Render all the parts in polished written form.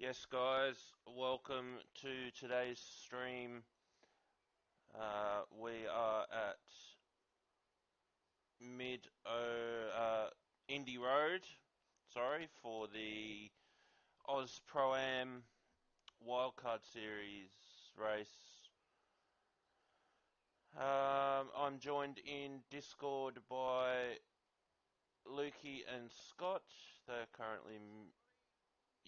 Yes, guys, welcome to today's stream. We are at Indy Road, for the Aus Pro-Am Wildcard Series race. I'm joined in Discord by Lukey and Scott. They're currently,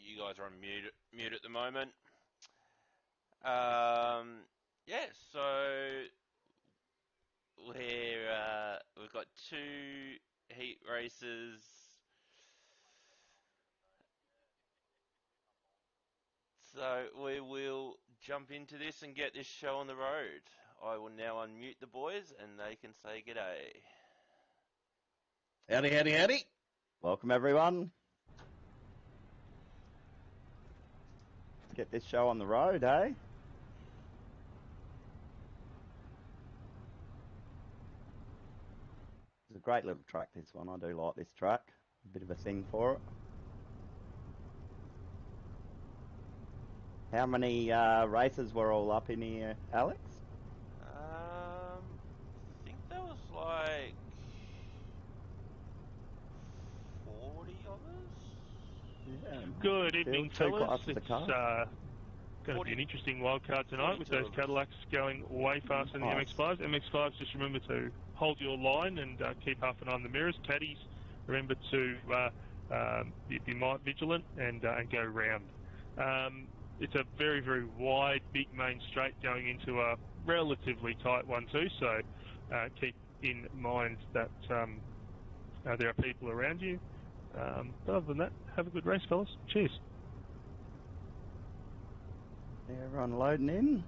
you guys are on mute at the moment. So we've got two heat races. So we will jump into this and get this show on the road. I will now unmute the boys and they can say g'day. Howdy, howdy, howdy. Welcome, everyone. Let's get this show on the road, eh? It's a great little track, this one. I do like this track. A bit of a thing for it. How many races were all up in here, Alex? I think there was like 40 others. Yeah. Good evening, fellas. It's going to be an interesting wildcard tonight with those Cadillacs going way faster than the MX-5s. MX-5s, just remember to hold your line and keep half an eye on the mirrors. Caddies, remember to be vigilant and go round. It's a very, very wide, big main straight going into a relatively tight one too, so keep in mind that there are people around you. But other than that, have a good race, fellas. Cheers. Everyone loading in.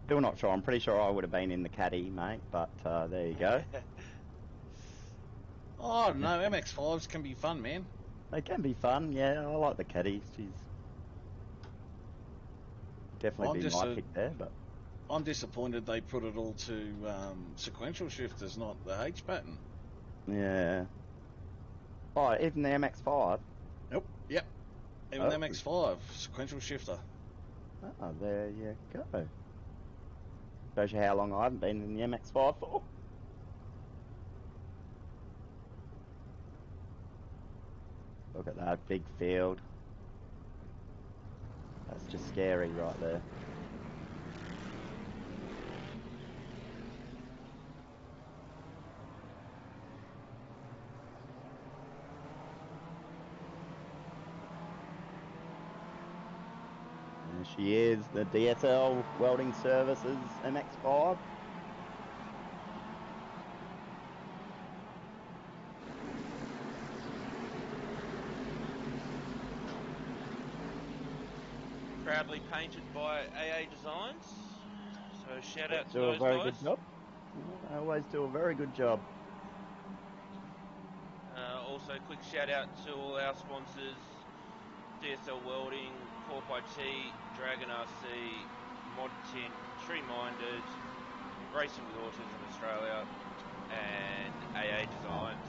Still not sure. I'm pretty sure I would have been in the caddy, mate, but there you go. Oh, no, MX-5s can be fun, man. They can be fun, yeah. I like the caddies. She's definitely been my pick there, but I'm disappointed they put it all to sequential shifters, not the H pattern. Yeah. Oh, even the MX-5? Nope. Yep. Even the MX-5, sequential shifter. Oh, there you go. Shows you how long I haven't been in the MX-5 for. Look at that big field. That's just scary right there. There she is, the DSL Welding Services MX-5. Proudly painted by AA Designs. So shout out to do those a very guys. good job. They always do a very good job. Also, quick shout out to all our sponsors: DSL Welding, Corp IT, Dragon RC, Mod Tint, Tree Minded, Racing with Autism Australia, and AA Designs.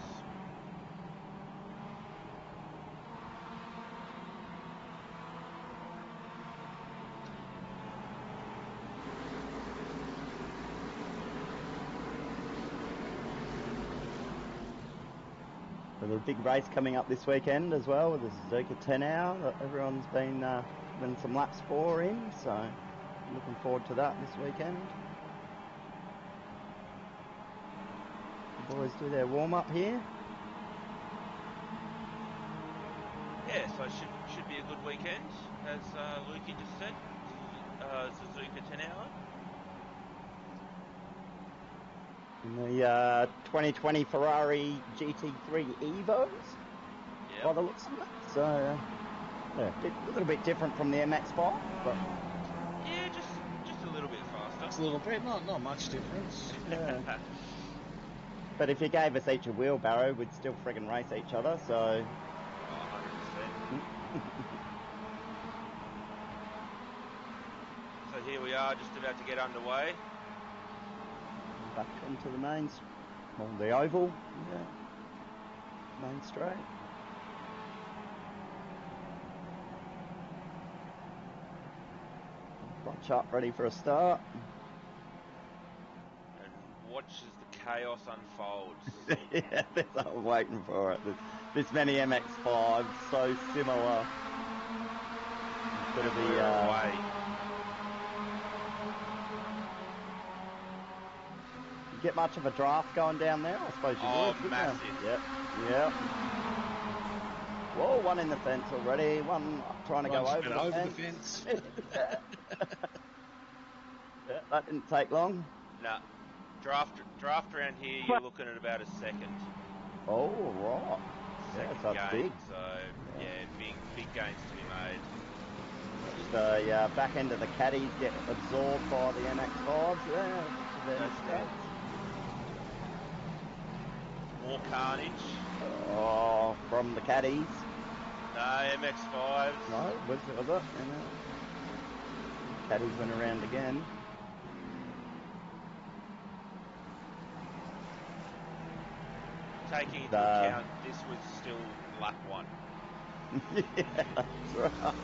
There's a big race coming up this weekend as well with the Suzuka 10 hour that everyone's been given some laps for in, so looking forward to that this weekend. The boys do their warm up here. Yeah, so should be a good weekend, as Lukey just said. Suzuka 10 hour. In the 2020 Ferrari GT3 Evos, by the looks of it. So, yeah, a little bit different from the MX-5, but yeah, just a little bit faster. Just a little bit, not much difference. Yeah. But if you gave us each a wheelbarrow, we'd still friggin' race each other. So, 100%. here we are, just about to get underway. Back onto the main, on the oval, yeah. Main straight. Bunch up, ready for a start. And watch as the chaos unfolds. Yeah, I'm waiting for it. This many MX-5s, so similar. It's going to be... away. You get much of a draft going down there? I suppose you would. Massive. Yep. Yep. Whoa, one in the fence already. One trying to go over the fence. Yeah, that didn't take long. Nah. Draft around here, you're looking at about a second. Oh, right. Second so that's big. So, yeah, big gains to be made. The back end of the caddies get absorbed by the MX-5s there. That's it. More carnage. Oh, from the caddies. No, MX-5s. No, was it? Yeah. Caddies went around again. Taking into account, this was still lap 1. Yeah, that's right.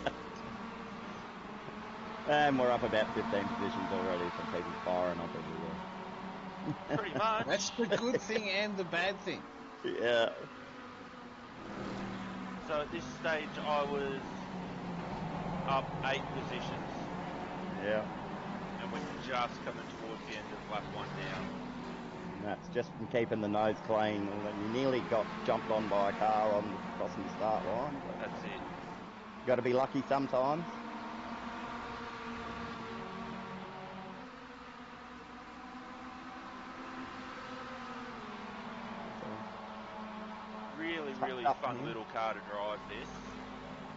And we're up about 15 positions already from people firing up everywhere. Pretty much. That's the good thing and the bad thing. Yeah. So at this stage, I was up 8 positions. Yeah. And we're just coming towards the end of lap 1 now. And that's just from keeping the nose clean. You nearly got jumped on by a car on crossing the start line. That's it. Got to be lucky sometimes. Really fun little car to drive this.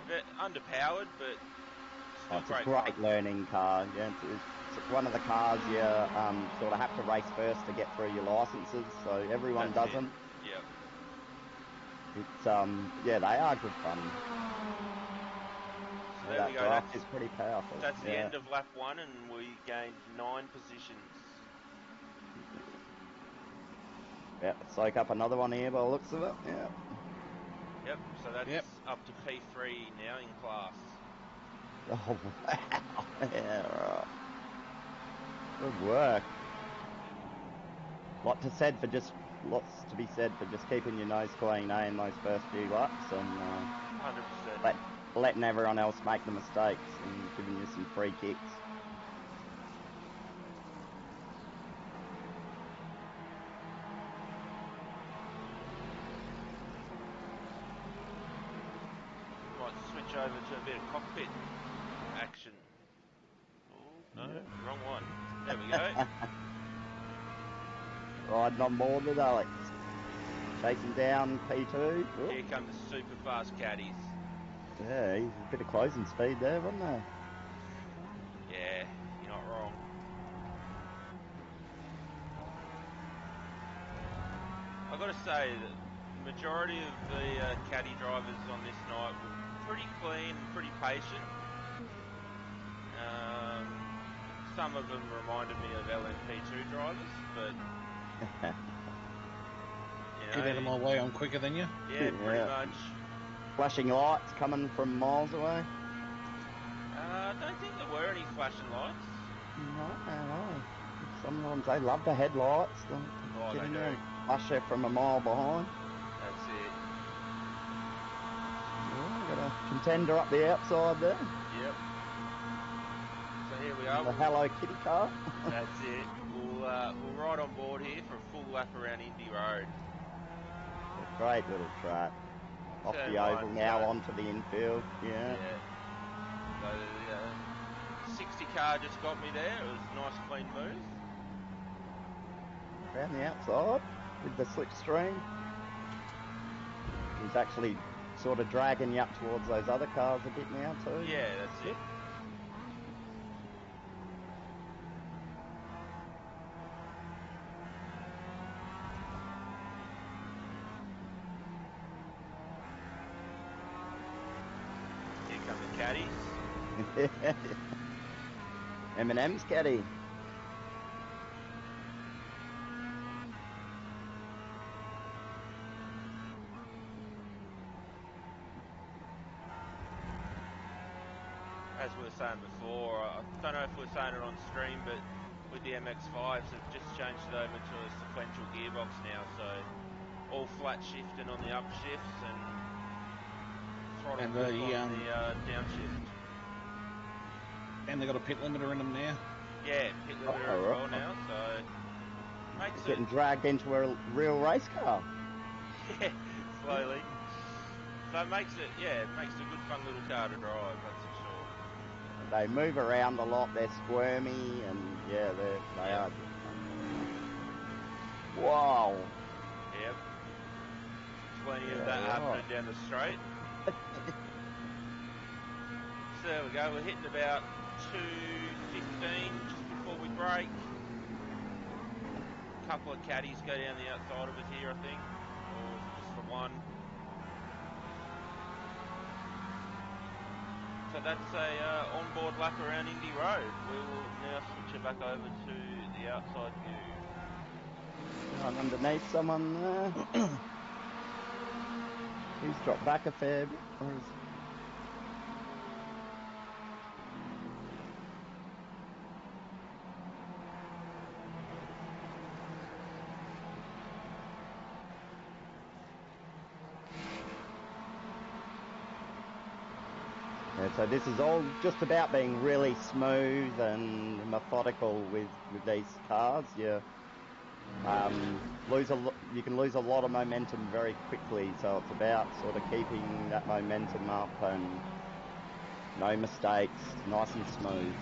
Bit underpowered, but still it's a great fun. learning car. Yeah, it's one of the cars you sort of have to race first to get through your licenses, so everyone doesn't. Yep. It's they are good fun. So there we go. Draft is pretty powerful. That's the end of lap 1, and we gained 9 positions. Yeah, soak up another one here by the looks of it. Yeah. Yep, so that's up to P3 now in class. Oh, wow. Yeah, right. Good work. Lots to be said for just keeping your nose clean, in those first few laps and 100%. Letting everyone else make the mistakes and giving you some free kicks. Switch over to a bit of cockpit action. Oh, no, wrong one. There we go. Riding on board with Alex. Chasing down P2. Ooh. Here come the super fast caddies. Yeah, he's a bit of closing speed there, wasn't there? Yeah, you're not wrong. I've got to say that the majority of the caddy drivers on this night were pretty clean and pretty patient. Some of them reminded me of LMP2 drivers, but get out of my way, I'm quicker than you. Yeah, pretty much. Flashing lights coming from miles away. I don't think there were any flashing lights. No. Sometimes they love the headlights. Get in there and flash it from a mile behind. That's it. Got a contender up the outside there. Yep. So here we are. The Hello Kitty car. That's it. We'll ride on board here for a full lap around Indy Road. A great little track. Off the oval now onto the infield. Yeah. So the 60 car just got me there. It was a nice clean move. Around the outside with the slipstream. He's actually sort of dragging you up towards those other cars a bit now too. Yeah, that's it. Here come the caddies. M&M's caddy. As we were saying before, I don't know if we were saying it on stream, but with the MX-5s, they've just changed it over to a sequential gearbox now, so all flat shifting on the upshifts and throttle on the downshift. And they got a pit limiter in them now? Yeah, pit limiter as well now, so makes it's getting dragged into a real race car. Yeah, slowly. So it makes it a good fun little car to drive, that's for sure. They move around a lot, they're squirmy, and yeah, they are good fun. Wow. Yep. Plenty of that happening down the straight. So there we go, we're hitting about 2:15 just before we break. A couple of caddies go down the outside of us here, I think, or is it just the one? So that's a onboard lap around Indy Road. We will now switch it back over to the outside view. I'm underneath someone there. He's dropped back a fair bit. So this is all just about being really smooth and methodical with these cars. You can lose a lot of momentum very quickly, so it's about sort of keeping that momentum up and no mistakes, nice and smooth.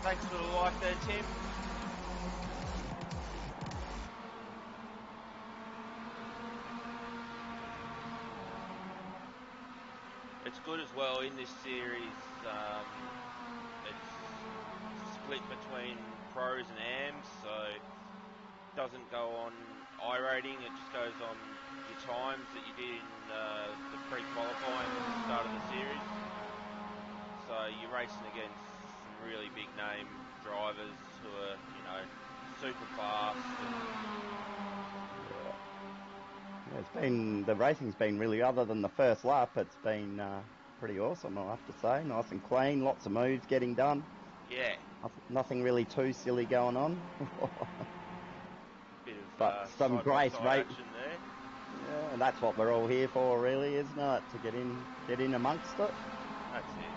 Thanks for the like there, Tim. It's good as well in this series. It's split between pros and AMs, so it doesn't go on iRating. It just goes on your times that you did in the pre-qualifying at the start of the series. So you're racing against some really big name drivers who are, super fast. The racing's been really, other than the first lap, it's been pretty awesome, I'll have to say. Nice and clean, lots of moves getting done. Yeah. Nothing really too silly going on. Bit of but some great action there. Yeah, and that's what we're all here for, really, isn't it? To get in amongst it. That's it.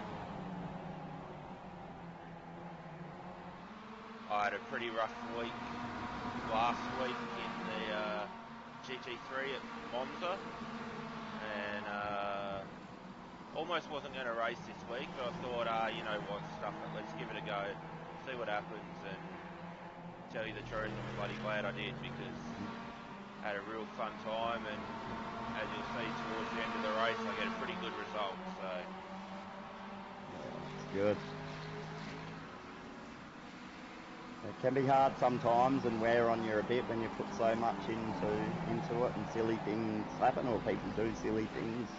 I had a pretty rough week last week in the GT3 at Monza, and almost wasn't going to race this week, but I thought, you know what, stuff it, let's give it a go, see what happens, and tell you the truth, I'm bloody glad I did, because I had a real fun time, and as you'll see towards the end of the race, I get a pretty good result, so. Yeah, that's good. It can be hard sometimes and wear on you a bit when you put so much into it and silly things happen, or people do silly things.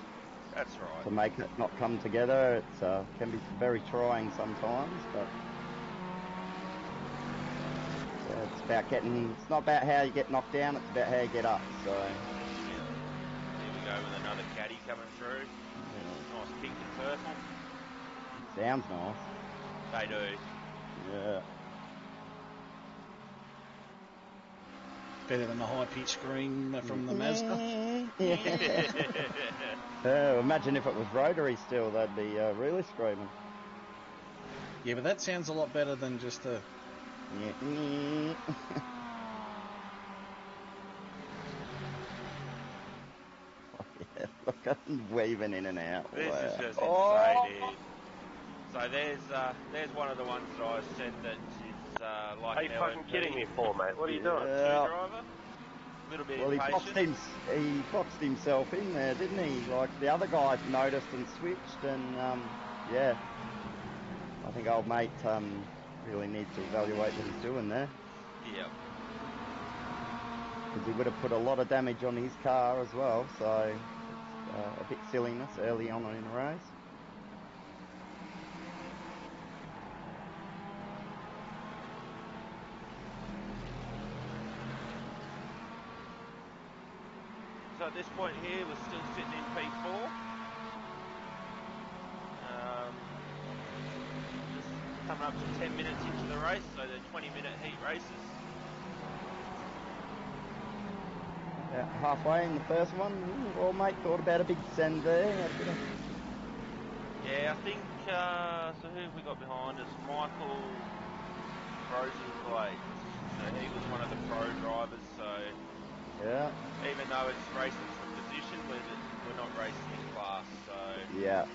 That's right. To make it not come together. It can be very trying sometimes, but it's not about how you get knocked down, it's about how you get up. So yeah. Here we go with another caddy coming through. Yeah. Nice pink and purple. Sounds nice. They do. Yeah. Better than the high-pitched scream from the Mazda. Imagine if it was rotary still, they'd be really screaming. Yeah, but that sounds a lot better than just a... Look at him waving in and out. This is just insane here. So there's one of the ones that I said that is like. Are you fucking kidding me for, mate? What are you doing? Two-driver. A little bit impatient. He boxed himself in there, didn't he? Like the other guys noticed and switched, and yeah. I think old mate really needs to evaluate what he's doing there. Yep. Because he would have put a lot of damage on his car as well, so a bit silliness early on in the race. So at this point here, we're still sitting in P4. Just coming up to 10 minutes into the race, so they're 20-minute heat races. Halfway in the first one. Well, mate, thought about a big send there. Yeah, I think, so who have we got behind us? Michael Rosenblade. So he was one of the pro drivers, so yeah. Even though it's racing for position, we're not racing in class, so... Yeah.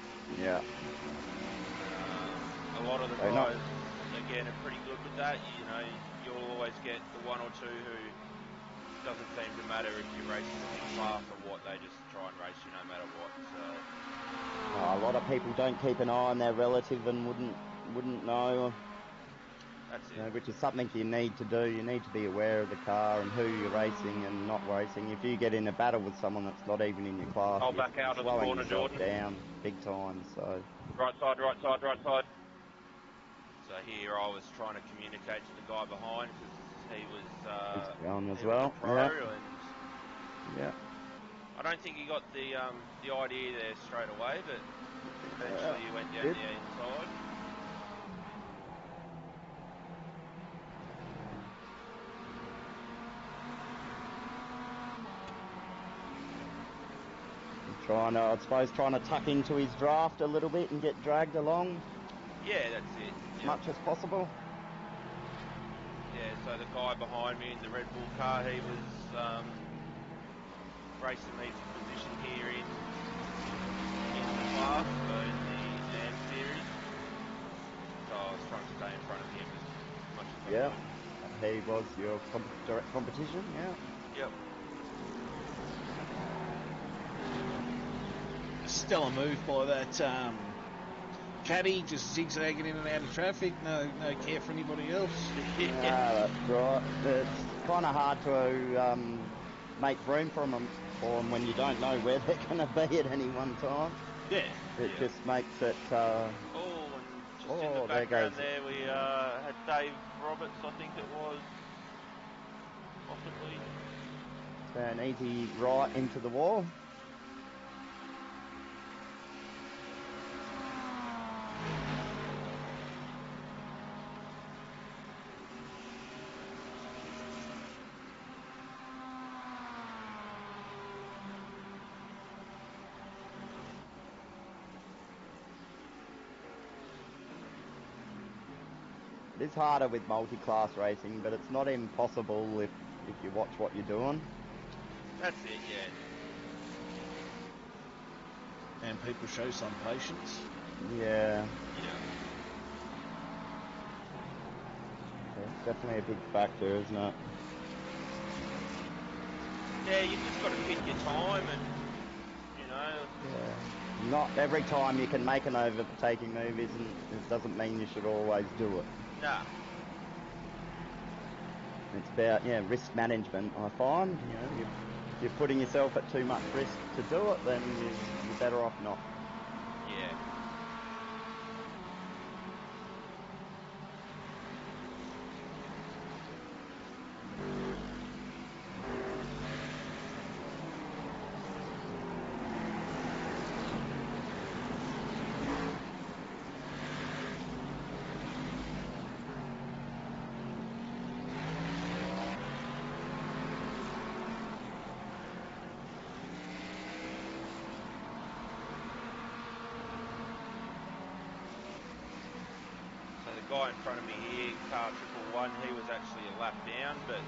A lot of the guys, again, are pretty good with that. You know, you'll always get the one or two who doesn't seem to matter if you're racing in class or what, they just try and race you no matter what, so... A lot of people don't keep an eye on their relative and wouldn't know. That's it. You know, which is something you need to do. You need to be aware of the car and who you're racing and not racing. If you get in a battle with someone that's not even in your class, I'll back out you're of the slowing corner, yourself Jordan. down big time. So Right side. So here I was trying to communicate to the guy behind because he was going as he well. was a pro, and yeah. I don't think he got the idea there straight away, but eventually he went down the inside. Trying to tuck into his draft a little bit and get dragged along. Yeah, that's it. As much as possible. Yeah, so the guy behind me in the Red Bull car, he was racing me for position here in the class, so in the AM series. So I was trying to stay in front of him as much as I could. He was your direct competition, Yep. Stellar move by that caddy, just zigzagging in and out of traffic, no care for anybody else. That's right. It's kind of hard to make room for them when you don't know where they're going to be at any one time. Yeah. It just makes it... and just in the background there we had Dave Roberts, I think it was, possibly. An easy right into the wall. It is harder with multi-class racing, but it's not impossible if you watch what you're doing. That's it, yeah. And people show some patience. Yeah. It's definitely a big factor, isn't it? Yeah, you've just got to pick your time and, you know... Yeah. Not every time you can make an overtaking move it doesn't mean you should always do it. Nah. It's about, risk management, I find. You know, if you're putting yourself at too much risk to do it, then you're better off not. Yeah. So the guy in front of me here, car 111, he was actually a lap down, but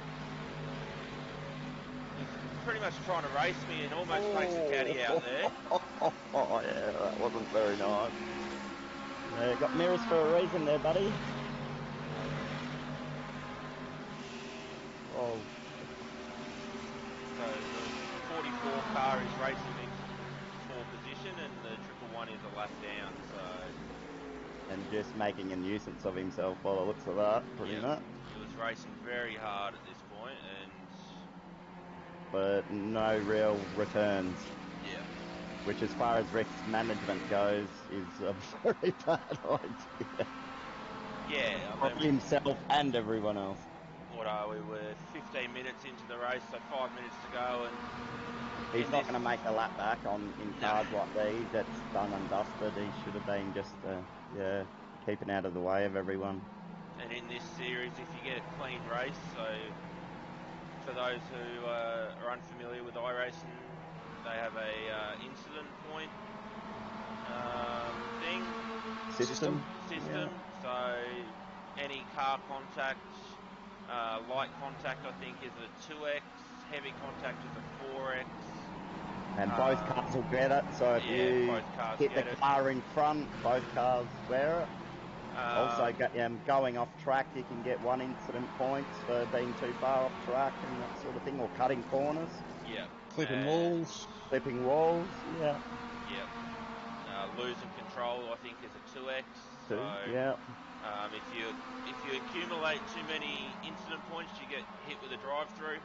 he's pretty much trying to race me and almost takes the caddy out there. Oh, yeah, that wasn't very nice. Yeah, got mirrors for a reason there, buddy. Oh. So the 44 car is racing me for position, and the 111 is a lap down, so... And just making a nuisance of himself by the looks of that, pretty much. He was racing very hard at this point, but no real returns. Yeah. Which, as far as risk management goes, is a very bad idea. Yeah, For himself and everyone else. What are we? We're 15 minutes into the race, so 5 minutes to go, and He's not going to make a lap back in cars like these. That's done and dusted. He should have been just, keeping out of the way of everyone. And in this series, if you get a clean race, so for those who are unfamiliar with iRacing, they have a incident point thing. System. Yeah. So any car contact, light contact, I think, is a 2x. Heavy contact is a 4x. And both cars will get it. So if you hit the car in front, both cars wear it. Also, going off track, you can get 1 incident points for being too far off track and that sort of thing, or cutting corners. Yeah. Clipping walls. Clipping walls, yeah. Yep. Losing control, I think, is a 2x. So, yeah. If you accumulate too many incident points, you get hit with a drive-through.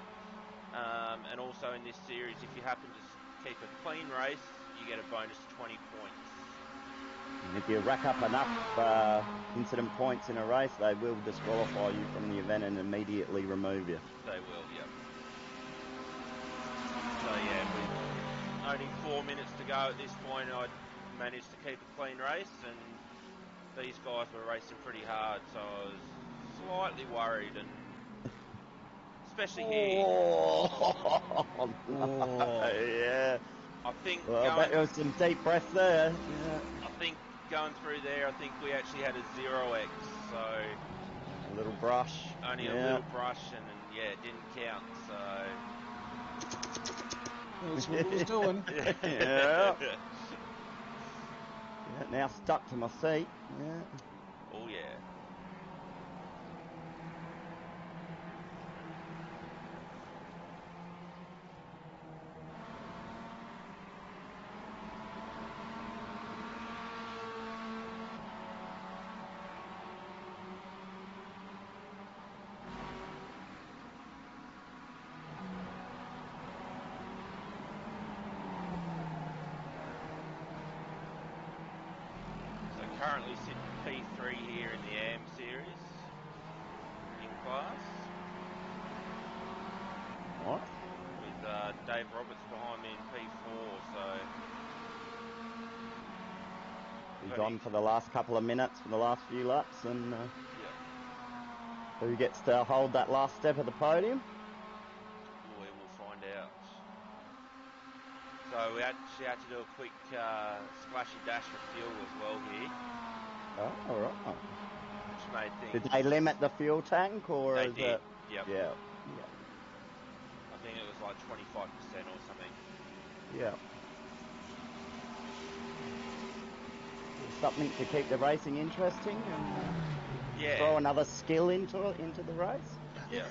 And also in this series, if you happen to keep a clean race, you get a bonus 20 points. And if you rack up enough incident points in a race, they will disqualify you from the event and immediately remove you. They will, yep. So yeah, with only 4 minutes to go at this point, I managed to keep a clean race, and these guys were racing pretty hard, so I was slightly worried, and especially here. Yeah. I think there was some deep breath there. Yeah. I think going through there, I think we actually had a 0x, so a little brush. Only a little brush, and it didn't count. So that's what it was doing. Yeah. Now stuck to my seat. Yeah. Oh yeah. Currently sitting P3 here in the AM series in class. What? With Dave Roberts behind me in P4, so he's on for the last couple of minutes for the last few laps, and who gets to hold that last step of the podium? We will find out. So we actually had to do a quick splashy dash for fuel as well here. Oh, all right. Which made things... Did they limit the fuel tank, or they is did. it? Yep. Yeah. I think it was like 25% or something. Yeah. Something to keep the racing interesting and throw another skill into the race. Yeah.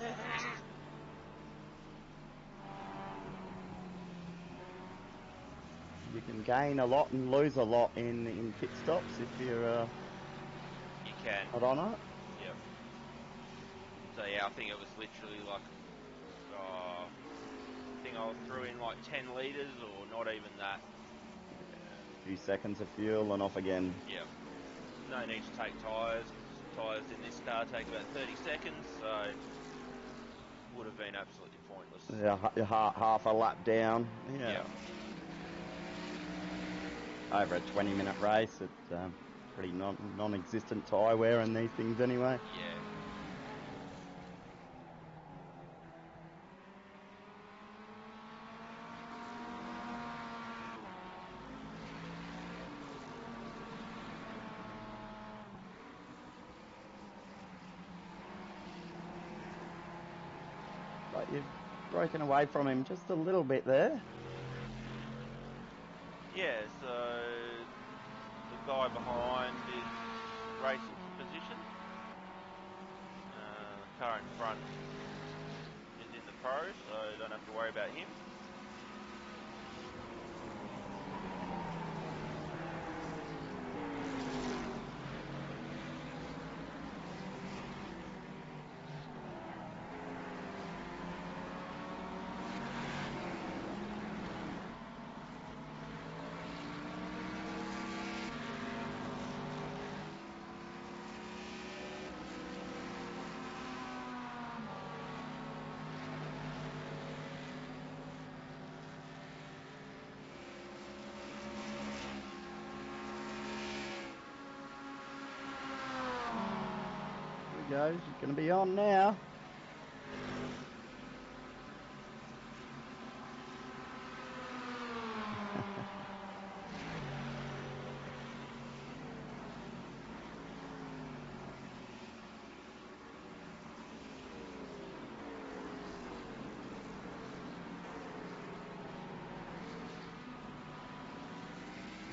You can gain a lot and lose a lot in pit stops if you're you can. not on it. Yep. So yeah, I think it was literally like, I think I threw in like 10 litres or not even that. Yeah, a few seconds of fuel and off again. Yep. No need to take tyres. Tyres in this car take about 30 seconds, so would have been absolutely pointless. Yeah, half a lap down. Yeah. Yep. Over a 20-minute race, it's pretty non-existent tyre wear in these things anyway. Yeah. But you've broken away from him just a little bit there. Yeah, so the guy behind is racing for position. The car in front is in the pro, so don't have to worry about him. goes. She's going to be on now.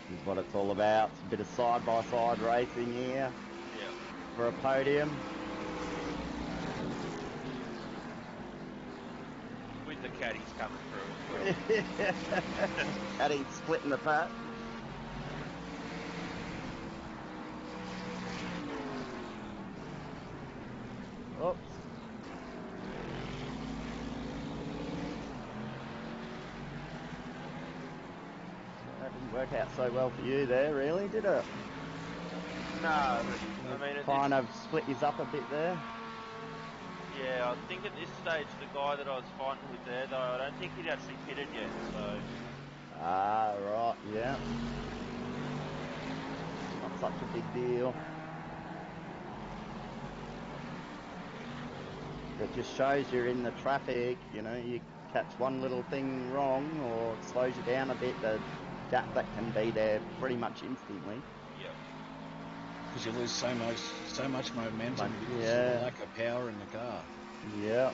This is what it's all about. It's a bit of side-by-side racing here. Yeah. For a podium. With the caddies coming through as well. Caddies splitting the pack. Oops. That didn't work out so well for you there, really, did it? No, I mean... Kind of split his up a bit there. Yeah, I think at this stage, the guy that I was fighting with there, though, I don't think he'd actually pitted yet, so... Ah, right, yeah. Not such a big deal. It just shows you're in the traffic, you know, you catch one little thing wrong or it slows you down a bit, the gap that can be there pretty much instantly. Yep. Because you lose so much momentum because of the lack of power in the car. Yeah.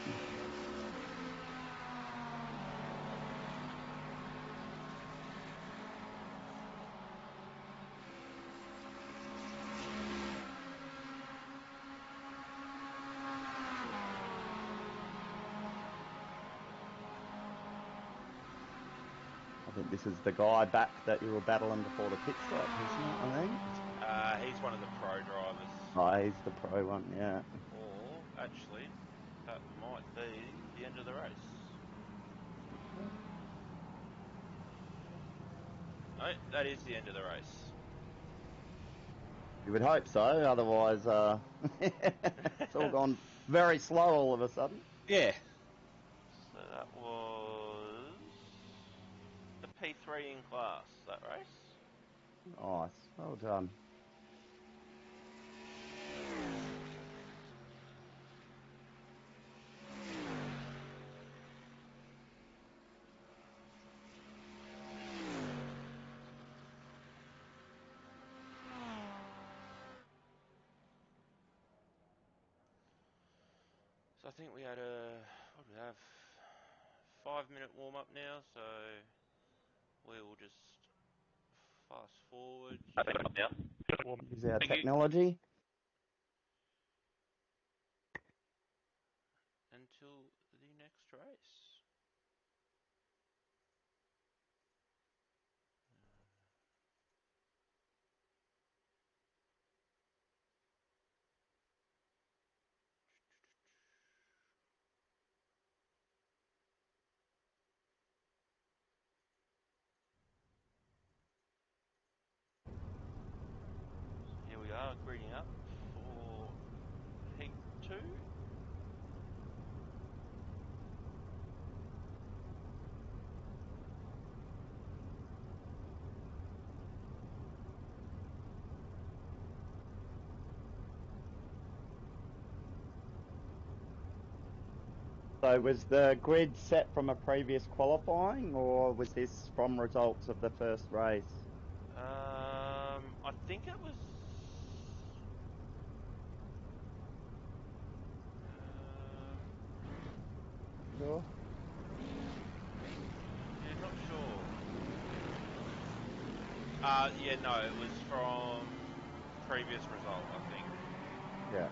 I think this is the guy back that you were battling before the pit stop, isn't it, I think? He's one of the pro drivers. Oh, he's the pro one, yeah. Or, actually, that might be the end of the race. No, that is the end of the race. You would hope so, otherwise it's all gone very slow all of a sudden. Yeah. So that was the P3 in class, that race. Nice, well done. So I think we had what do we have? 5-minute warm up now, so we will just fast forward. Is our technology. Until the next race. Here we are, greeting up for Heat 2. So was the grid set from a previous qualifying, or was this from results of the first race? I think it was... Sure. Yeah, not sure. Yeah, no, it was from previous result, I think. Yeah.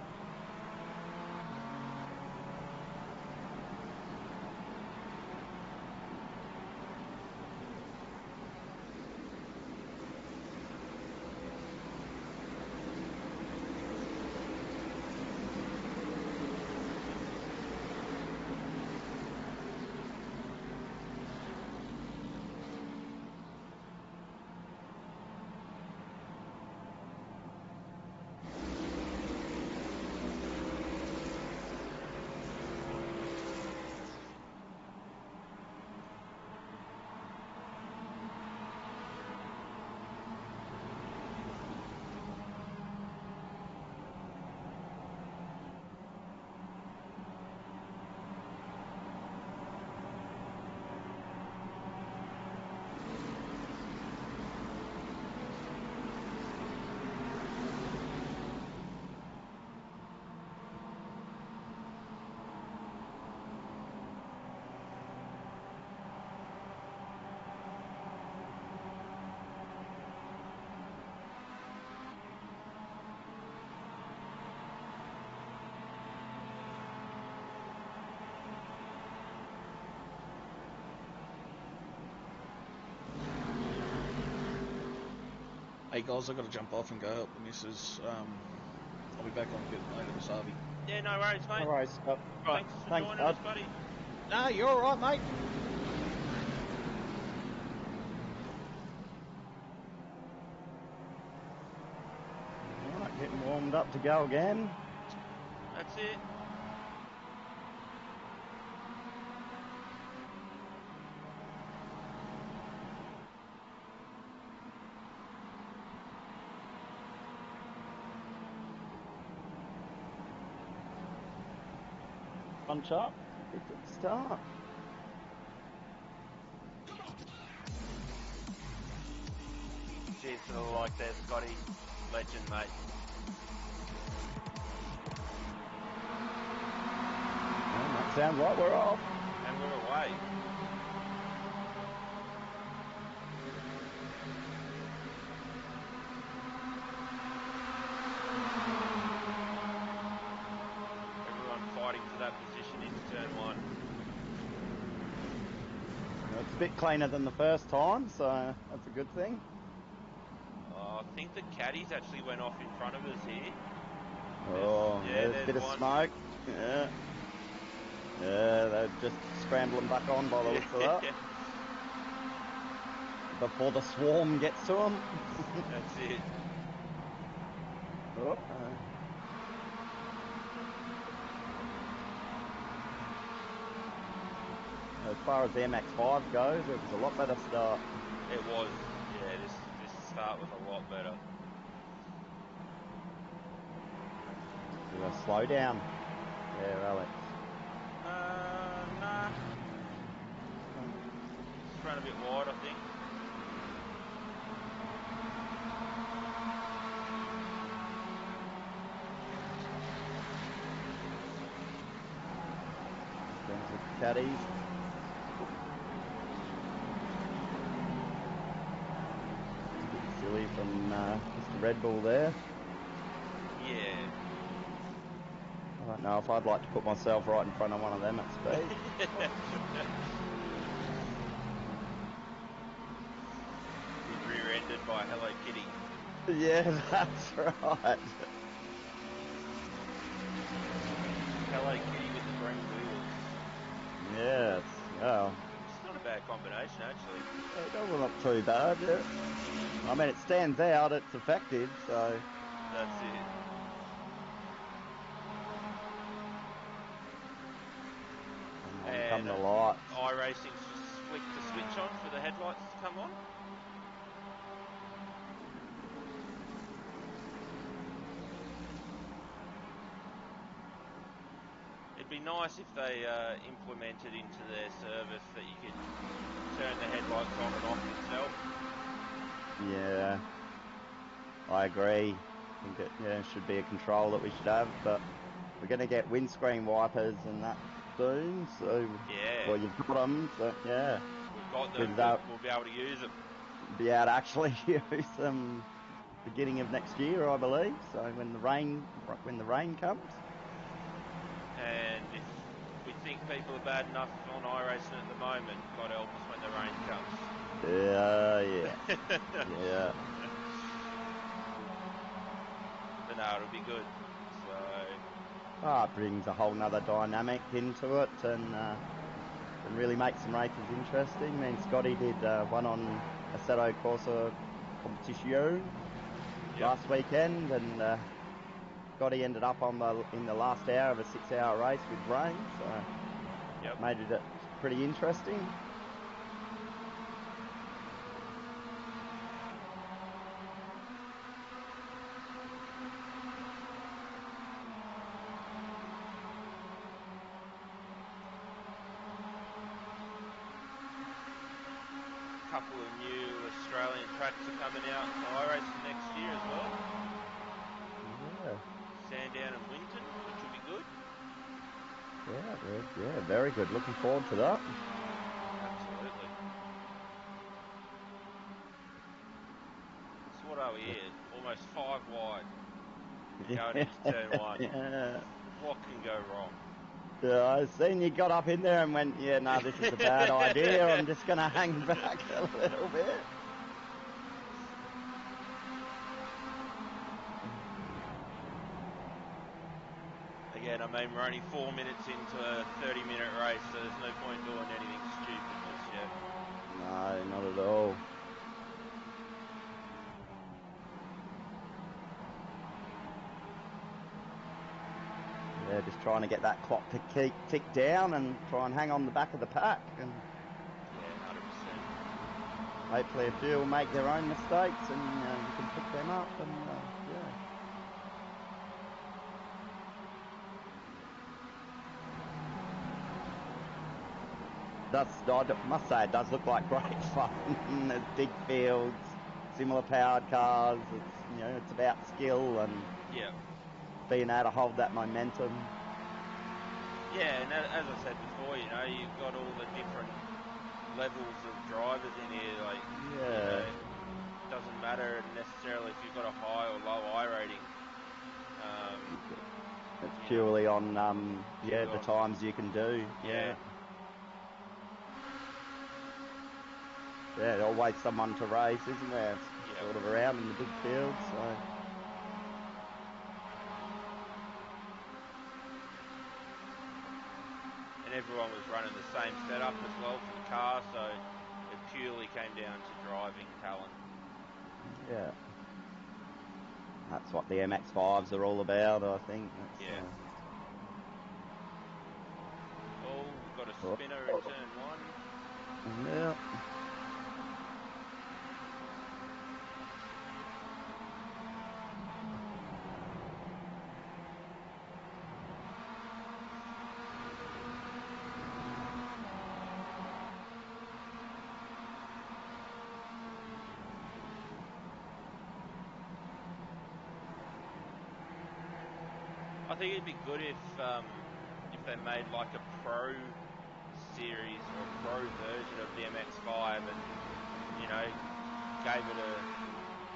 Hey guys, I've got to jump off and go help the missus. I'll be back on a bit later, Wasabi. Yeah, no worries, mate. No worries, Scott. Right. Thanks for joining us, buddy. Nah, you're alright, mate. Alright, getting warmed up to go again. That's it. Punch up, good start. Cheers to the like there, Scotty. Legend, mate. Well, that sounds like we're off. And we're away. Fighting for that position into turn one. It's a bit cleaner than the first time, so that's a good thing. I think the caddies actually went off in front of us here. There's a bit of smoke. Yeah. Yeah, they're just scrambling back on by the looks of that. Before the swarm gets to them. That's it. As far as the MX-5 goes, it was a lot better start. It was. Yeah, this start was a lot better. We're going to slow down there, Alex. Nah. Just ran a bit wide, I think. Caddies. Silly from Mr. Red Bull there. Yeah. I don't know if I'd like to put myself right in front of one of them at speed. Be rear-ended by Hello Kitty. Yeah, that's right. Hello Kitty with the green wheels. Yes, well. It's not a bad combination, actually. It doesn't look too bad, yeah. I mean, it stands out, it's effective, so. That's it. And come the lights. iRacing's just flicked the switch on for the headlights to come on. It'd be nice if they implemented into their service that you could turn the headlights on and off yourself. Yeah, I agree. I think it should be a control that we should have, but we're going to get windscreen wipers and that soon, so yeah. Well, you've got them, so yeah. We've got them, but we'll be able to use them. Be able to actually use them beginning of next year, I believe. So when the rain comes. And if we think people are bad enough on iRacing at the moment, God help us when the rain comes. Yeah. Yeah. But no, it'll be good. So. It brings a whole nother dynamic into it and really makes some races interesting. Me and Scotty did one on Assetto Corsa Competition last weekend, and Scotty ended up in the last hour of a 6-hour race with rain, so made it pretty interesting. Couple of new Australian tracks are coming out for iRacing next year as well. Yeah. Sandown and Winton, which will be good. Yeah, very good. Looking forward to that. Absolutely. So what are we here? Almost 5 wide. Going into turn 1. Yeah. What can go wrong? Yeah, I seen you got up in there and went, yeah, no, this is a bad idea. I'm just going to hang back a little bit. Yeah, and I mean, we're only 4 minutes into a 30-minute race, so there's no point doing anything stupid just yet. No, not at all. Yeah, just trying to get that clock to tick down and try and hang on the back of the pack. And yeah, 100%. Hopefully a few will make their own mistakes and you can pick them up and yeah. I must say it does look like great fun. There's big fields, similar powered cars. It's it's about skill and being able to hold that momentum. Yeah, and as I said before, you've got all the different levels of drivers in here. Like, it doesn't matter necessarily if you've got a high or low I rating. It's purely on the times you can do. Yeah. Yeah, always someone to race, isn't there? It's sort of around in the big fields, so. And everyone was running the same setup as well for the car, so it purely came down to driving talent. Yeah. That's what the MX-5s are all about, I think. Oh, we've got a spinner in turn 1. Yeah. I think it'd be good if they made like a pro series or a pro version of the MX-5 and gave it a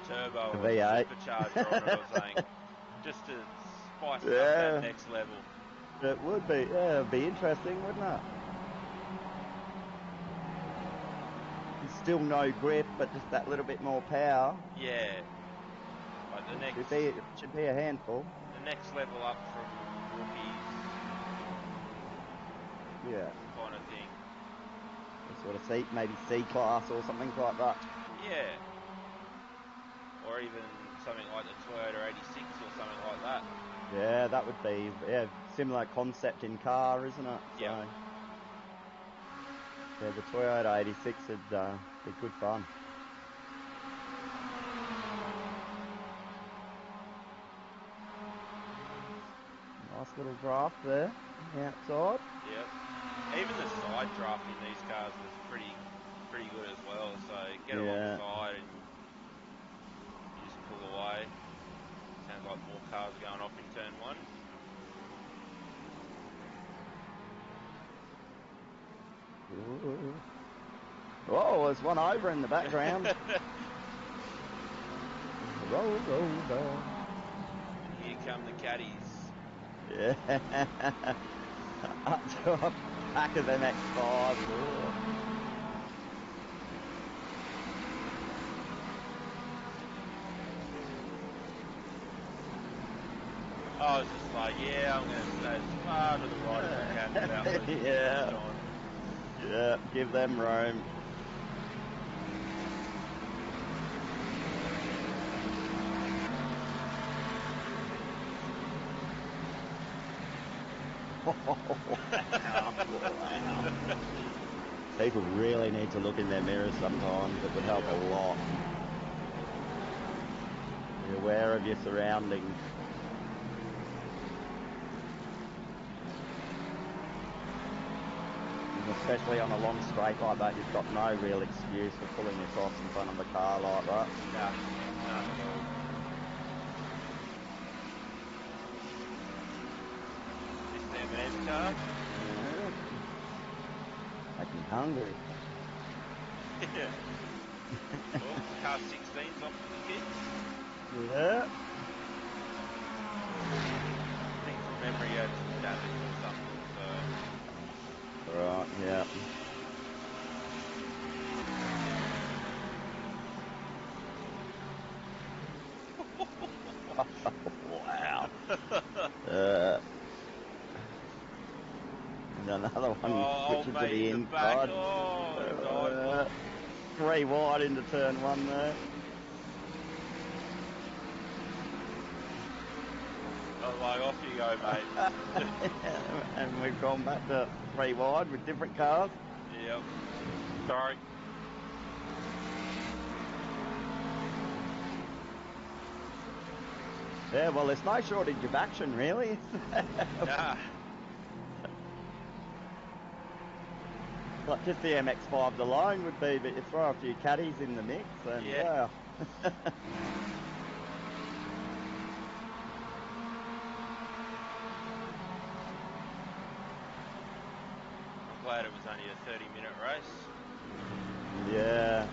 turbo or a supercharger on it or something, just to spice up that next level. It would be, it'd be interesting, wouldn't it? Still no grip, but just that little bit more power. Yeah. Like the next should be a handful. The next level up from rookies. Yeah. Kind of thing. Sort of maybe C class or something like that. Yeah. Or even something like the Toyota 86 or something like that. Yeah, that would be similar concept in car, isn't it? Yeah. So, yeah, the Toyota 86 would be good fun. Nice little draft there, outside. Yep. Even the side draft in these cars was pretty good as well. So get alongside and you just pull away. Sounds like more cars are going off in turn 1. Ooh. Oh, there's one over in the background. Roll over. And here come the caddies. Yeah. Up to a pack of MX-5. I was just like, I'm going to stay as far to the right as I can without losing too much time. Yeah, give them room. Wow. People really need to look in their mirrors sometimes. It would help a lot. Be aware of your surroundings. And especially on a long straight like that, you've got no real excuse for pulling across in front of a car like that. No, none at all. M&S car. Yeah. Make me hungry. Yeah. Well, car 16's off for the kids. Yeah. I think from memory had some damage or something, so... Right, yeah. Wow. Another one old switching to mate the in the back. inside. Oh, 3 wide into turn 1 there. Oh, like, off you go, mate. And we've gone back to 3 wide with different cars. Yep. Sorry. Yeah, well, there's no shortage of action, really. Nah. Like, just the MX-5 alone would be, but you throw a few caddies in the mix, and wow. I'm glad it was only a 30-minute race. Yeah.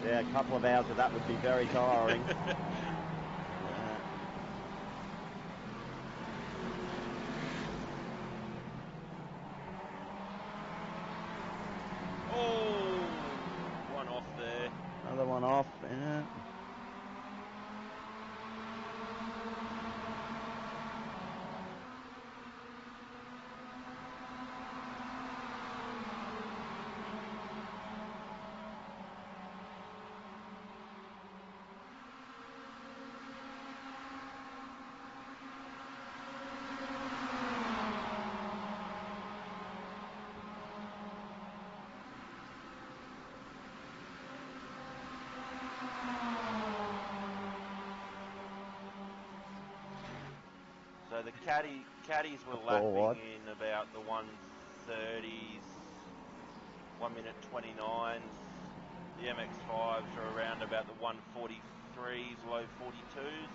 Yeah, a couple of hours of that would be very tiring. Oh, one off there. Another one off, yeah. So the caddies were lapping in about the 130s, 1 minute 29s. The MX-5s are around about the 143s, low 42s,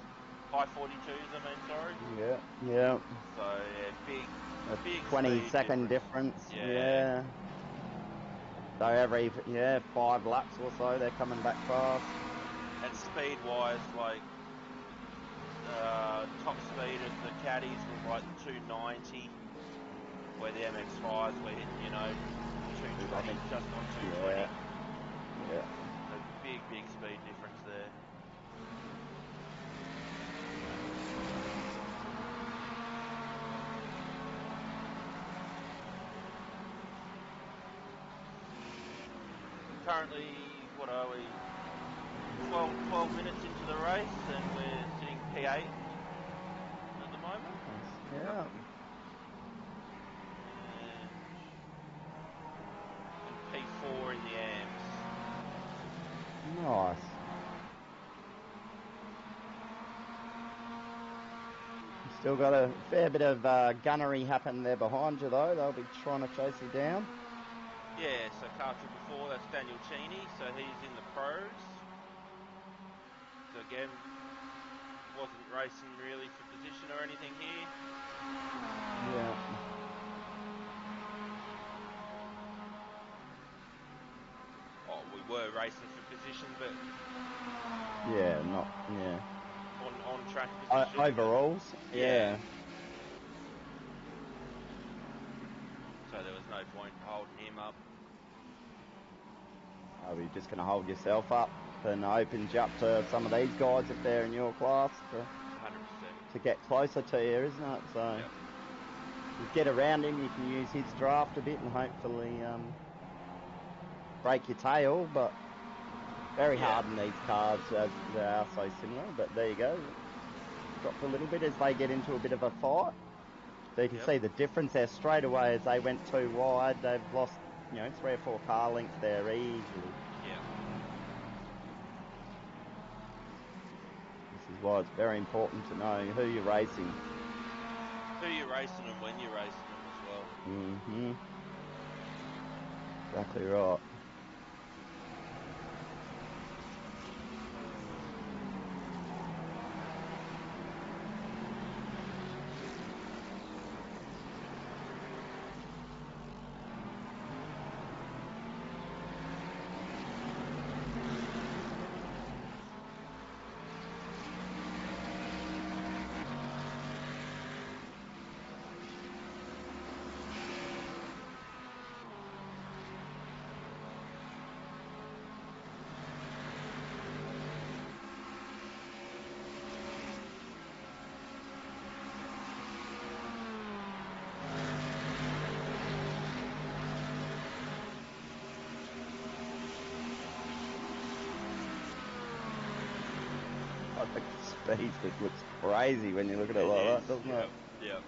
high 42s, I mean, sorry. Yeah. So, yeah, big 20-second difference. Yeah. So every, 5 laps or so, they're coming back fast. And speed-wise, like, top speed of the caddies was like 290, where the MX-5s were hitting, 220, just on 220. Yeah. A big speed difference there. Currently, what are we? 12 minutes into the race, and we're sitting P8 at the moment. Yeah. And P4 in the AMs. Nice. Still got a fair bit of gunnery happen there behind you, though. They'll be trying to chase you down. Yeah, so car triple 4, that's Daniel Cheney, so he's in the pros. So again, wasn't racing really for position or anything here. Yeah. Oh, we were racing for position, but on track position. Overalls. Yeah. So there was no point holding him up. Are you just going to hold yourself up and opens you up to some of these guys if they're in your class 100%. To get closer to you, isn't it? So you get around him, you can use his draft a bit and hopefully break your tail, but very hard in these cars as they are so similar. But there you go. Dropped a little bit as they get into a bit of a fight. So you can see the difference there straight away as they went too wide. They've lost, 3 or 4 car lengths there easily. Yeah. This is why it's very important to know who you're racing. Who you're racing and when you're racing them as well. Mm-hmm. Exactly right. Speed just looks crazy when you look at it like that, doesn't it? Yep.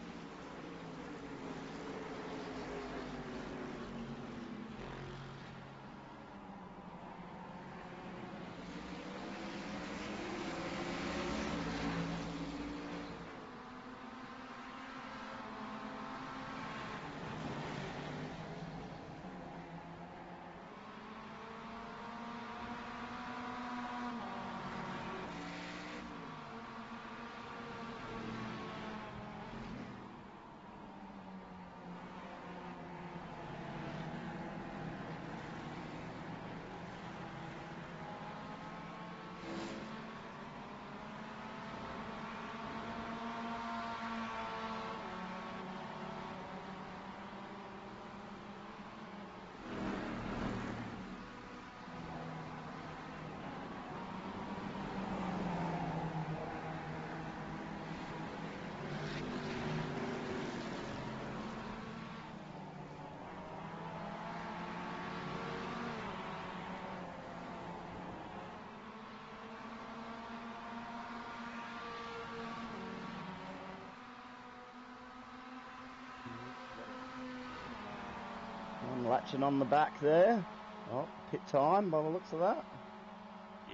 And latching on the back there. Oh, pit time by the looks of that.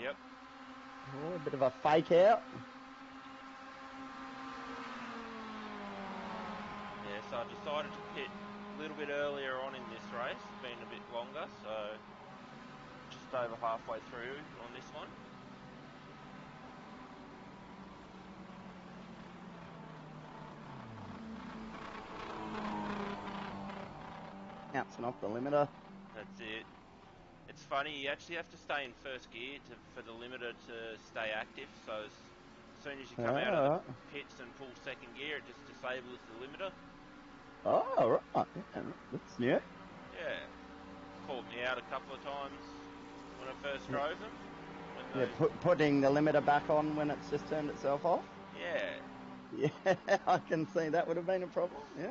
Yep. Oh, a bit of a fake out. Yeah, so I decided to pit a little bit earlier on in this race, been a bit longer, so just over halfway through on this one. Bouncing off the limiter. That's it. It's funny, you actually have to stay in first gear for the limiter to stay active, so as soon as you come out of the pits and pull second gear, it just disables the limiter. Oh, right. Yeah, that's new. Yeah. Caught me out a couple of times when I first drove them. Putting the limiter back on when it's just turned itself off? Yeah. Yeah, I can see that would have been a problem, yeah.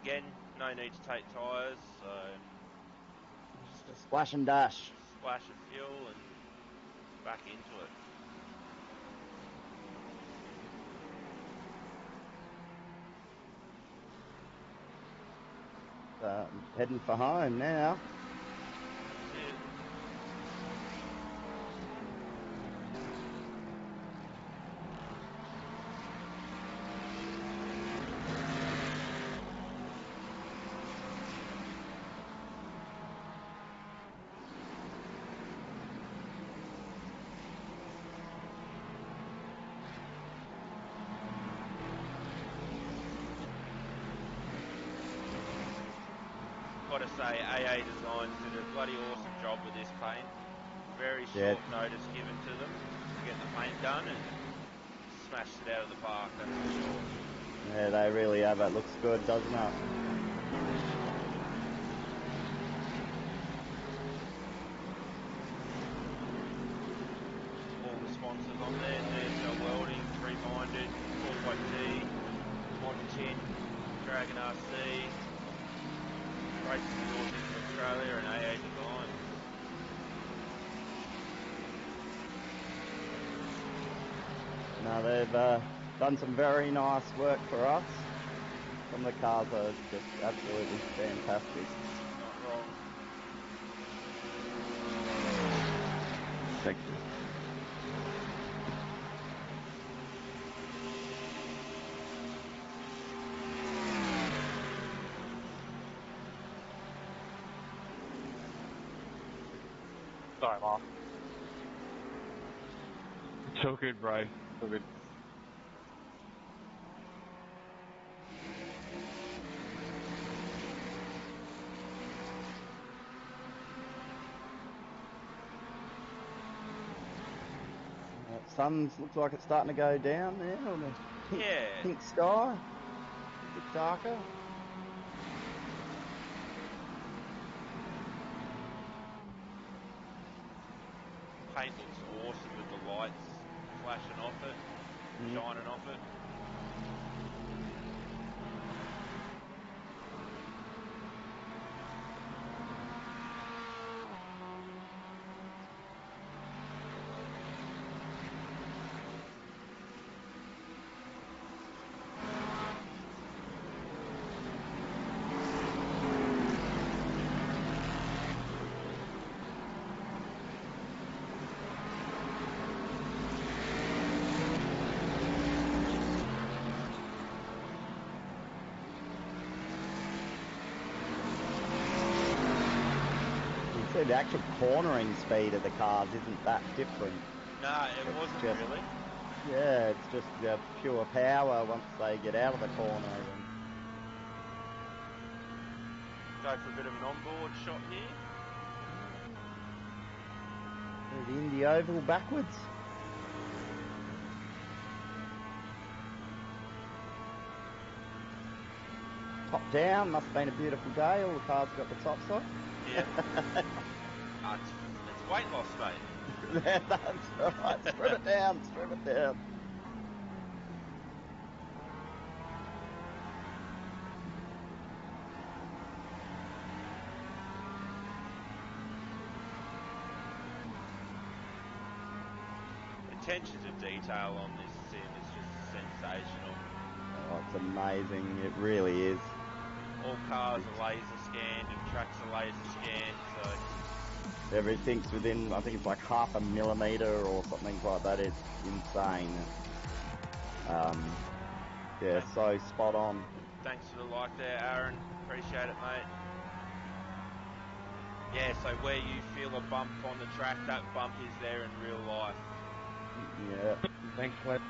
Again, no need to take tyres, so just a splash and dash. Splash of fuel and back into it. Heading for home now. That's it. Got to say, AA Designs did a bloody awesome job with this paint. Very short notice given to them to get the paint done and smashed it out of the park, that's for sure. Yeah, they really have. It looks good, doesn't it? All the sponsors on there, DSL Welding, Tree Minded, 4XT, Modern Tin, Dragon RC, Racing Wheels in Australia and AA Designs. No, they've done some very nice work for us. Some of the cars are just absolutely fantastic. Not wrong. Thank you. Sorry, Mark. It's all good, bro. It's all good. Sun looks like it's starting to go down there on the pink sky. A bit darker. Paint looks awesome with the lights flashing off it, shining off it. So the actual cornering speed of the cars isn't that different. No, it wasn't just, really. Yeah, it's just pure power once they get out of the corner. And go for a bit of an onboard shot here. The Indy Oval backwards. Top down, must have been a beautiful day. All the cars got the tops on. Yeah. It's weight loss, mate. That's right. Strip it down, strip it down. Attention to detail on this sim is just sensational. Oh, it's amazing. It really is. All cars are laser scanned and tracks are laser scanned, so everything's within, I think it's like 0.5 millimeter or something like that. It's insane. Yeah, so spot on. Thanks for the like there, Aaron. Appreciate it, mate. Yeah, so where you feel a bump on the track, that bump is there in real life. Yeah. Thanks, Cliff.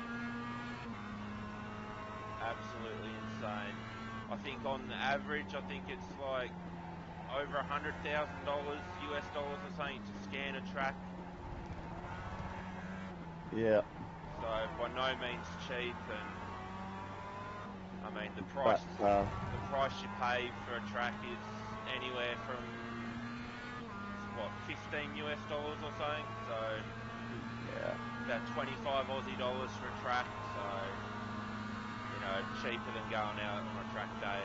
Absolutely insane. I think on average, I think it's like over $100,000 US dollars or something to scan a track. Yeah. So by no means cheap, and I mean the price you pay for a track is anywhere from what, 15 US dollars or something. So yeah, about 25 Aussie dollars for a track. So you know, cheaper than going out on a track day.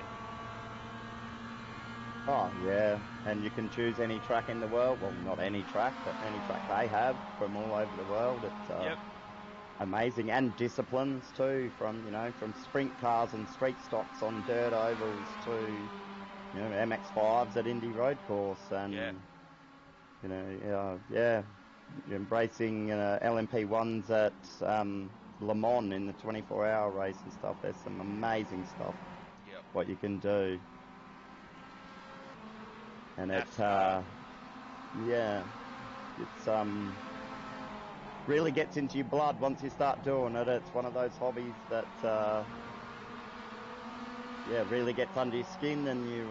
Oh yeah, and you can choose any track in the world. Well, not any track, but any track they have from all over the world. It's amazing, and disciplines too. From from sprint cars and street stocks on dirt ovals to MX-5s at Indy Road Course, and embracing LMP1s at Le Mans in the 24-hour race and stuff. There's some amazing stuff. Yep. What you can do. And it's really gets into your blood once you start doing it. It's one of those hobbies that really gets under your skin, and you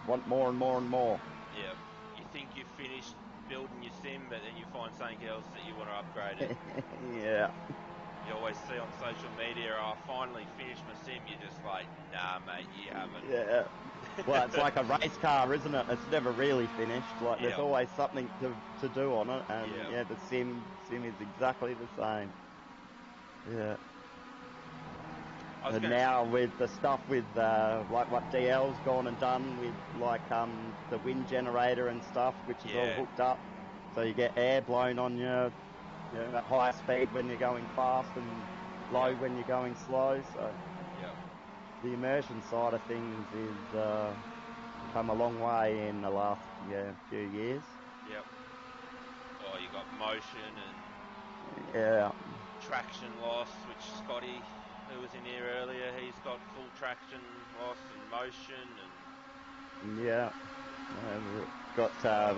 want more and more and more. Yeah, you think you've finished building your sim, but then you find something else that you want to upgrade it. Yeah. You always see on social media, I finally finished my sim. You're just like, nah, mate, you haven't. Yeah. Well, it's like a race car, isn't it? It's never really finished. Like there's always something to do on it, and the sim is exactly the same. Yeah. And now with the stuff with like what DL's gone and done with like the wind generator and stuff, which is all hooked up, so you get air blown on you, at high speed when you're going fast and low when you're going slow. So the immersion side of things is come a long way in the last few years. Yep. Oh, you got motion and traction loss, which Scotty, who was in here earlier, he's got full traction loss and motion, and got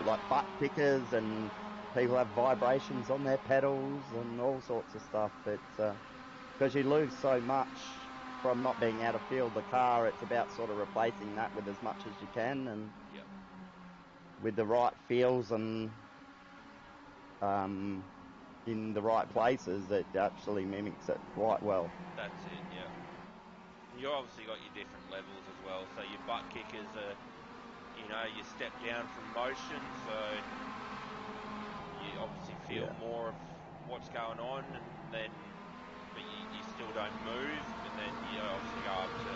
like butt kickers, and people have vibrations on their pedals and all sorts of stuff. It's because you lose so much from not being able to feel the car. It's about sort of replacing that with as much as you can, and with the right feels and in the right places, it actually mimics it quite well. That's it, yeah. And you obviously got your different levels as well. So your butt kickers are, you step down from motion, so you obviously feel more of what's going on, and then, but you still don't move, and then you obviously go up to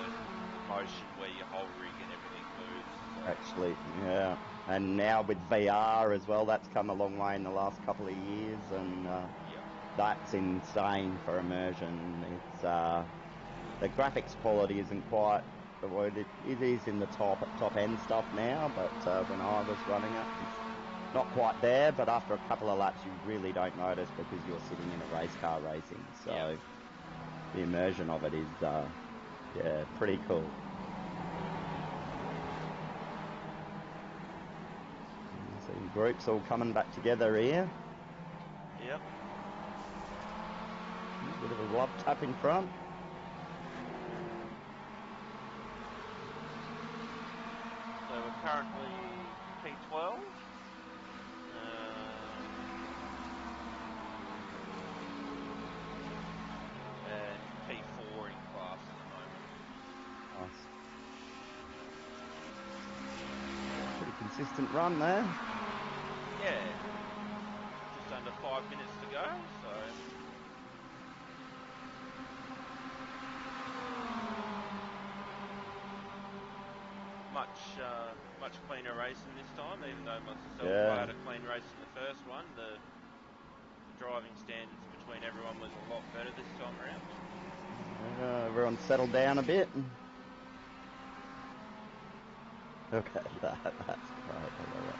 motion where your whole rig and everything moves. So. Actually, yeah. And now with VR as well, that's come a long way in the last couple of years, and that's insane for immersion. It's the graphics quality isn't quite the word. It is in the top end stuff now, but when I was running it, it's not quite there. But after a couple of laps, you really don't notice because you're sitting in a race car racing. So the immersion of it is pretty cool. groups all coming back together here. Yep. A bit of a love tap in front. So we're currently P12. And P4 in class at the moment. Nice. Pretty consistent run there. Yeah. Just under 5 minutes to go, so... Much cleaner racing this time, even though myself I had a clean race in the first one. The driving standards between everyone was a lot better this time around. Everyone settled down a bit. Look at that, that's great, I love it.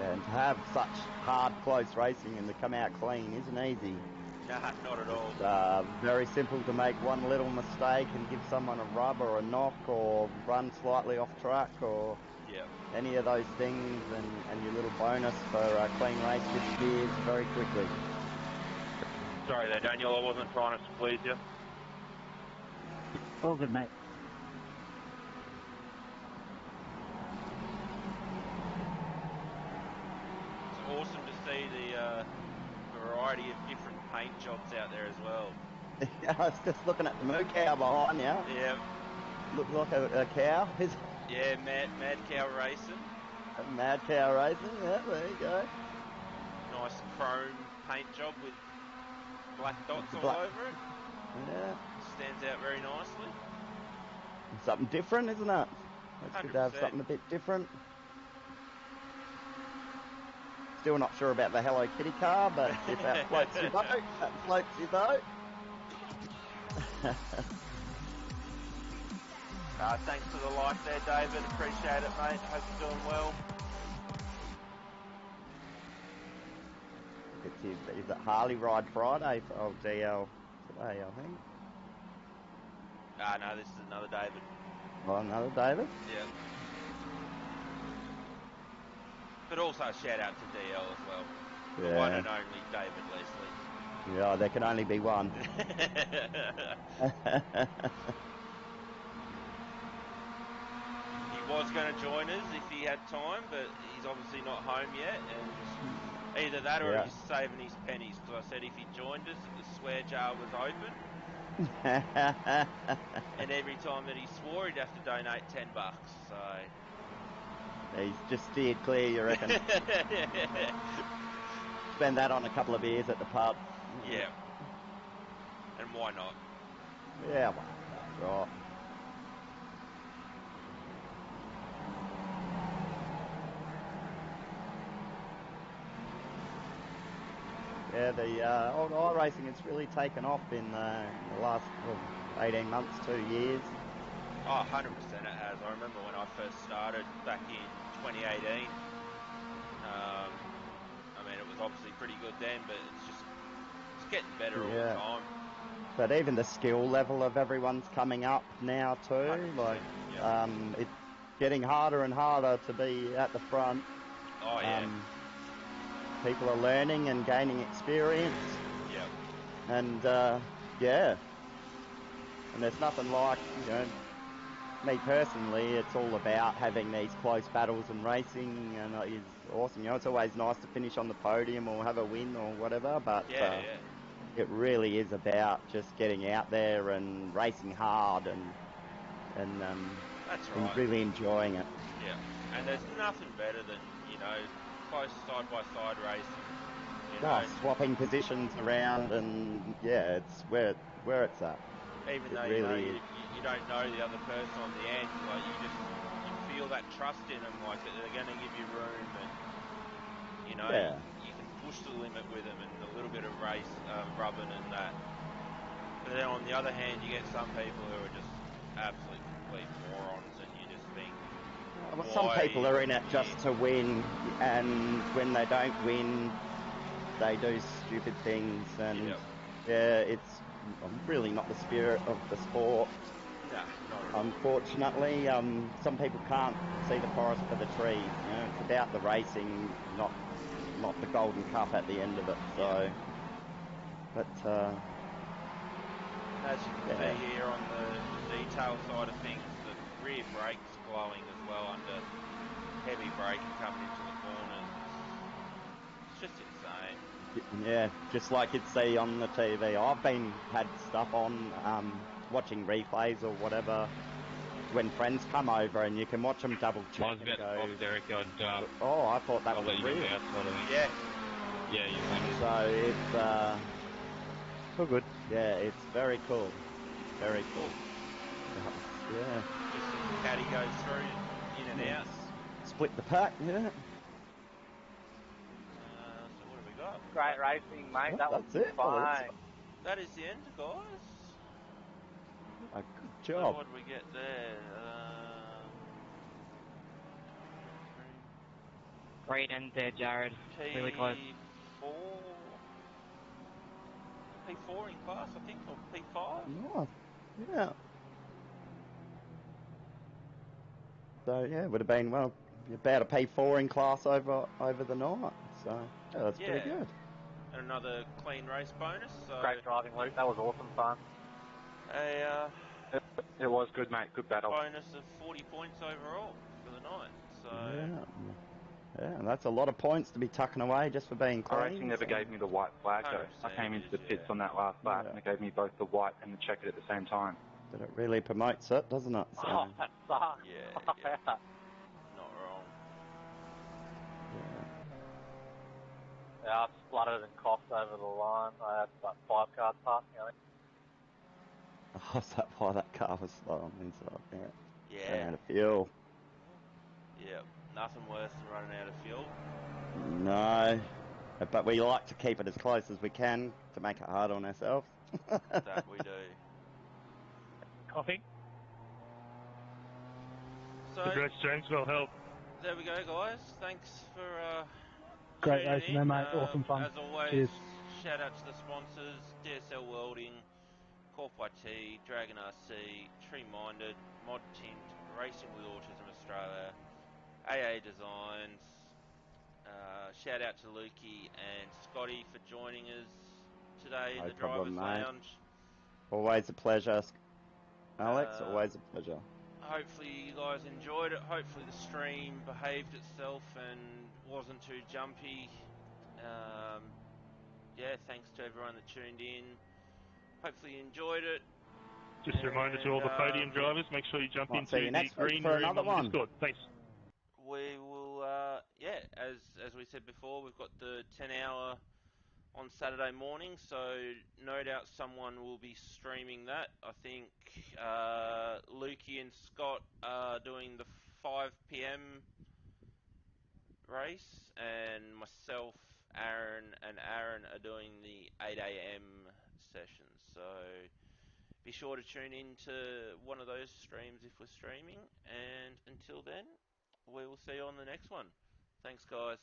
And to have such hard, close racing and to come out clean isn't easy. Nah, not at all. Very simple to make one little mistake and give someone a rub or a knock or run slightly off track or any of those things, and your little bonus for a clean race disappears very quickly. Sorry there, Daniel, I wasn't trying to squeeze you. All good, mate. Awesome to see the variety of different paint jobs out there as well. Yeah, I was just looking at the moo cow behind you. Yeah. Looks like a cow. Yeah, mad cow racing. Mad cow racing, yeah, there you go. Nice chrome paint job with black dots all over it. Yeah. Stands out very nicely. Something different, isn't it? It's 100%. good to have something a bit different. Still not sure about the Hello Kitty car, but if that floats your boat, that floats your boat. Thanks for the like there, David. Appreciate it, mate. Hope you're doing well. Is it Harley Ride Friday for old DL today, I think? No, this is another David. Oh, another David? Yeah. But also a shout out to DL as well. The one and only David Leslie. Yeah, there can only be one. He was going to join us if he had time, but he's obviously not home yet, and either that or he's saving his pennies, because I said if he joined us, the swear jar was open. And every time that he swore, he'd have to donate $10, so... He's just steered clear, you reckon? Spend that on a couple of beers at the pub. Yeah. And why not? Yeah, well, that's right. Yeah, the old iRacing has really taken off in the last 18 months, 2 years. Oh, 100% it has. I remember when I first started back in 2018. I mean, it was obviously pretty good then, but it's getting better all the time. But even the skill level of everyone's coming up now too. Like, it's getting harder and harder to be at the front. Oh yeah. People are learning and gaining experience. Yep. And and there's nothing like, me personally, it's all about having these close battles and racing, and is awesome. It's always nice to finish on the podium or have a win or whatever, but it really is about just getting out there and racing hard and that's right. really enjoying it. Yeah, and there's nothing better than close side-by-side racing. Swapping positions around, and it's where it's at. Even though really you don't know the other person on the end, like you feel that trust in them, like that they're going to give you room, and you can push the limit with them, and a little bit of race rubbing and that. But then on the other hand, you get some people who are just absolute complete morons, and you just think. Well, some people are in it just to win, and when they don't win, they do stupid things, and yeah, it's really not the spirit of the sport. Nah, not at all. Unfortunately, some people can't see the forest for the trees. You know, it's about the racing, not the Golden Cup at the end of it. So, but as you can see here on the detail side of things, the rear brake's glowing as well under heavy braking coming into the corners. It's just insane. Yeah, just like you'd see on the TV. I've had stuff on watching replays or whatever when friends come over and you can watch them double check. I was about to cross Derek. I thought that was real. Yeah. Yeah, you can. So it's all good. Yeah, it's very cool. Very cool. Yeah. Just as the caddy goes through, in and out. Split the pack, yeah. So what have we got? Great racing, mate. Well, that was fine. That is the end, guys. A good job. So what do we get there? Great end there, Jared. Really close. P4 in class, I think, or P5? Nice. Yeah. So yeah, it would have been about a P4 in class over the night. So yeah, that's pretty good. And another clean race bonus. So great driving, Luke. That was awesome fun. It was good, mate. Good battle. Bonus of 40 points overall for the night. So yeah, that's a lot of points to be tucking away just for being clean. Our racing never gave me the white flag though. I came into the pits on that last lap and it gave me both the white and the checkered at the same time. But it really promotes it, doesn't it? So. Oh, that sucks. Yeah. Not wrong. Yeah, I spluttered and coughed over the line. I had like 5 cars passing, I think. Oh, is that why that car was slow on the inside? Yeah. Ran out of fuel. Yeah, nothing worse than running out of fuel. No, but we like to keep it as close as we can to make it hard on ourselves. That we do. Coffee? So, the dress James will help. There we go, guys. Thanks for great racing there, mate. Awesome fun. As always, cheers. Shout out to the sponsors, DSL Welding, Corp IT, Dragon RC, Tree Minded, Mod Tint, Racing with Autism Australia, AA Designs. Shout out to Lukey and Scotty for joining us today in the Drivers Lounge. Always a pleasure, Alex. Always a pleasure. Hopefully you guys enjoyed it. Hopefully the stream behaved itself and wasn't too jumpy. Thanks to everyone that tuned in. Hopefully you enjoyed it. Just a reminder to all the podium drivers, make sure you jump into the green for room another on Discord. Thanks. We will, as we said before, we've got the 10-hour on Saturday morning, so no doubt someone will be streaming that. I think Lukey and Scott are doing the 5 p.m. race, and myself, Aaron, and Aaron are doing the 8 a.m. session. So be sure to tune in to one of those streams if we're streaming, and until then, we will see you on the next one. Thanks, guys.